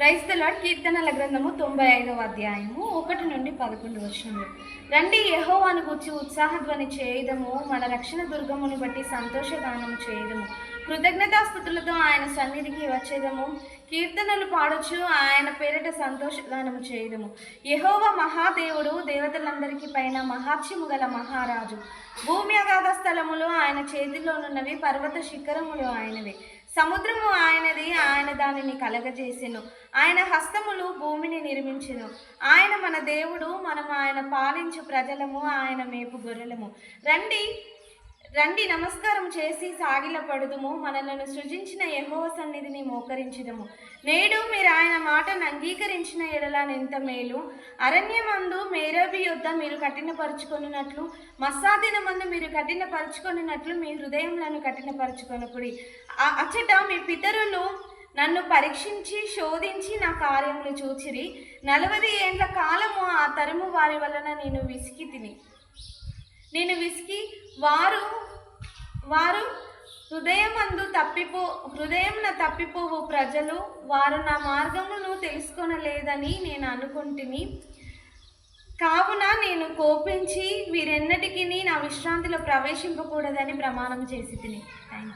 Praise the lord. కీర్తనల గ్రంథము 95వ అధ్యాయము 1 నుండి 11 వచనములు. రండి, యెహోవాను గూర్చి ఉత్సాహధ్వని చేయుదము, మన రక్షణ దుర్గమును బట్టి సంతోషగానము చేయుదము. కృతజ్ఞతాస్తుతులతో ఆయన సన్నిధికి వచ్చేదము, కీర్తనలు పాడొచ్చు ఆయన పేరిట సంతోషగానము చేయుదము. యెహోవా మహాదేవుడు, దేవతలందరికీ పైన మహాత్యము గల మహారాజు. భూమి అగాధ స్థలములు ఆయన చేతిలోనున్నవి, పర్వత శిఖరములు ఆయనవే. సముద్రము ఆయనది, ఆయన దానిని కలగజేసెను. ఆయన హస్తములు భూమిని నిర్మించెను. ఆయన మన దేవుడు, మనము ఆయన పాలించు ప్రజలము, ఆయన మేపు గొర్రెలము. రండి రండి నమస్కారం చేసి సాగిలపడుదుము, మనలను సృజించిన యెహోవా సన్నిధిని మోకరించుదము. నేడు మీరు ఆయన మాటను అంగీకరించిన ఎడల ఎంత మేలు. అరణ్యమందు మేరబి యొద్ద మీరు కఠినపరుచుకొనున్నట్లు, మస్సాదినమందు మీరు కఠినపరుచుకొనున్నట్లు మీ హృదయములను కఠినపరుచుకొనుకుడి. అచ్చట మీ పితరులు నన్ను పరీక్షించి శోధించి నా కార్యములు చూచిరి. 40 ఏండ్ల కాలము ఆ తరము వారి వలన నేను విసికి వారు హృదయమున తప్పిపోవు ప్రజలు, వారు నా మార్గమును తెలుసుకొనలేదని నేను అనుకుంటుని. కావున నేను కోపించి వీరెన్నటికీ నా విశ్రాంతిలో ప్రవేశింపకూడదని ప్రమాణం చేసి తిని.